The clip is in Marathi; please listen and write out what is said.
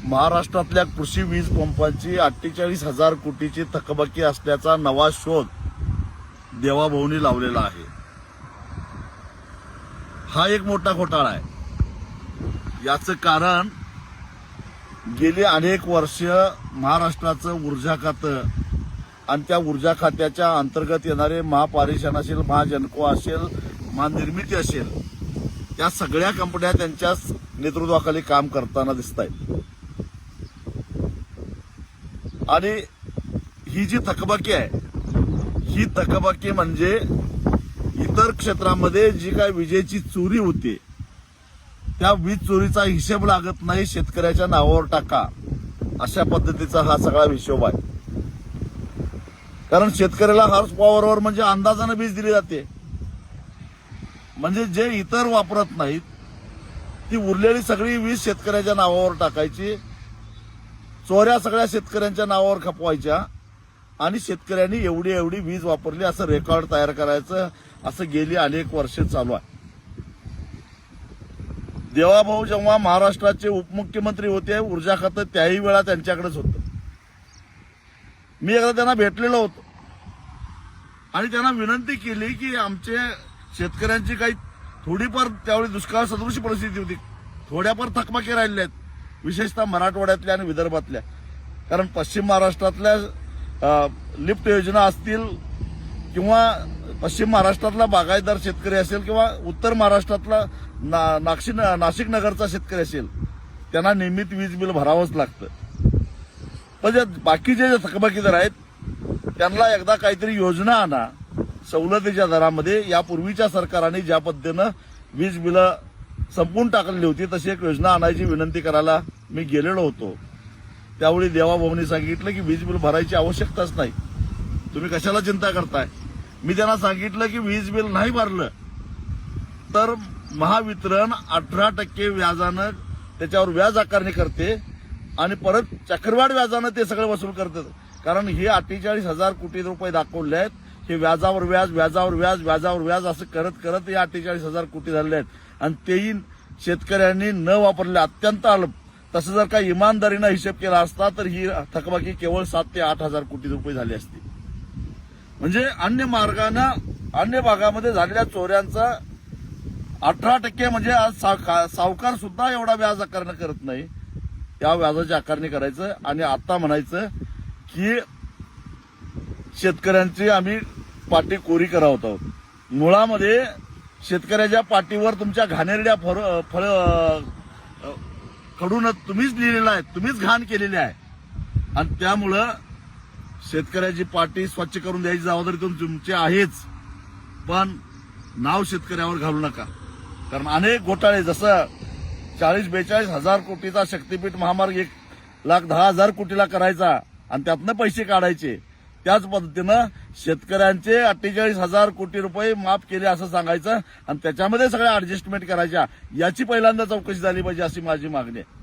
महाराष्ट्रातल्या कृषी वीज पंपांची 48,000 कोटीची थकबाकी असल्याचा नवा शोध देवाभाऊंनी लावलेला आहे. हा एक मोठा घोटाळा आहे. याचं कारण गेली अनेक वर्ष महाराष्ट्राचं ऊर्जा खातं आणि त्या ऊर्जा खात्याच्या अंतर्गत येणारे महापारेषण असेल, महाजनको असेल, महानिर्मिती असेल, या सगळ्या कंपन्या त्यांच्या नेतृत्वाखाली काम करताना दिसत आहेत. आणि ही जी थकबाकी आहे, ही थकबाकी म्हणजे इतर क्षेत्रामध्ये जी काय विजेची चोरी होते त्या वीज चोरीचा हिशेब लागत नाही, शेतकऱ्याच्या नावावर टाका, अशा पद्धतीचा हा सगळा हिशोब आहे. कारण शेतकऱ्याला हॉर्स पॉवरवर म्हणजे अंदाजाने वीज दिली जाते. म्हणजे जे इतर वापरत नाहीत ती उरलेली सगळी वीज शेतकऱ्याच्या नावावर टाकायची, चोऱ्या सगळ्या शेतकऱ्यांच्या नावावर खपवायच्या आणि शेतकऱ्यांनी एवढी एवढी वीज वापरली असं रेकॉर्ड तयार करायचं, असं गेली अनेक वर्ष चालू आहे. देवाभाऊ जेव्हा महाराष्ट्राचे उपमुख्यमंत्री होते, ऊर्जा खातं त्याही वेळा त्यांच्याकडेच होतं. मी एकदा त्यांना भेटलेलो होतो आणि त्यांना विनंती केली की आमचे शेतकऱ्यांची काही थोडीफार त्यावेळी दुष्काळ सदृश परिस्थिती होती, थोड्याफार थकबाकी राहिल्या आहेत, विशेषतः मराठवाड्यातल्या आणि विदर्भातल्या. कारण पश्चिम महाराष्ट्रातल्या लिफ्ट योजना असतील किंवा पश्चिम महाराष्ट्रातला बागायतदार शेतकरी असेल किंवा उत्तर महाराष्ट्रातला नाशिक नगरचा शेतकरी असेल, त्यांना नियमित वीज बिल भरावंच लागतं. पण जे बाकीचे जे थकबाकीदार आहेत त्यांना एकदा काहीतरी योजना आणा सवलतीच्या दरामध्ये. यापूर्वीच्या सरकारने ज्या पद्धतीनं वीज बिलं संपून टाकलेली होती तशी एक योजना आणायची विनंती करायला मी गेलेलो होतो. त्यावेळी देवाभाऊंनी सांगितलं की वीज बिल भरायची आवश्यकताच नाही, तुम्ही कशाला चिंता करताय. मी त्यांना सांगितलं की वीज बिल नाही भरलं तर महावितरण 18% व्याजानं त्याच्यावर व्याज आकारणी करते आणि परत चक्रवाढ व्याजानं ते सगळं वसूल करतात. कारण हे 48,000 कोटी रुपये दाखवले आहेत, हे व्याजावर व्याज, व्याजावर व्याज, व्याजावर व्याज असं करत करत हे 48,000 कोटी झाले आहेत. आणि तेही शेतकऱ्यांनी न वापरले, अत्यंत अल्प. तसं जर का इमानदारीनं हिशेब केला असता तर ही थकबाकी केवळ 7,000 ते 8,000 कोटी रुपये झाली असती. म्हणजे अन्य मार्गानं अन्य भागामध्ये झालेल्या चोऱ्यांचा 18% म्हणजे आज सावकार सुद्धा एवढा व्याज आकारणी करत नाही, त्या व्याजाची आकारणी करायचं आणि आता म्हणायचं की शेतकऱ्यांची आम्ही पाटी कोरी करत आहोत. मुळामध्ये शेतकऱ्याच्या पाठीवर तुमच्या घाणेरड्या फळ कडून तुम्हीच लिहिलेलं आहे, तुम्हीच घाण केलेली आहे. आणि त्यामुळं शेतकऱ्याची पाटी स्वच्छ करून द्यायची जबाबदारी तुमची आहेच, पण नाव शेतकऱ्यावर घालू नका. कारण अनेक घोटाळे, जसं 40-42 हजार कोटीचा शक्तीपीठ महामार्ग 1,10,000 कोटीला करायचा आणि त्यातनं पैसे काढायचे, त्याच पद्धतीनं शेतकऱ्यांचे 48,000 कोटी रुपये माफ केले असं सांगायचं आणि त्याच्यामध्ये सगळ्या ऍडजस्टमेंट करायच्या. याची पहिल्यांदा चौकशी झाली पाहिजे अशी माझी मागणी आहे.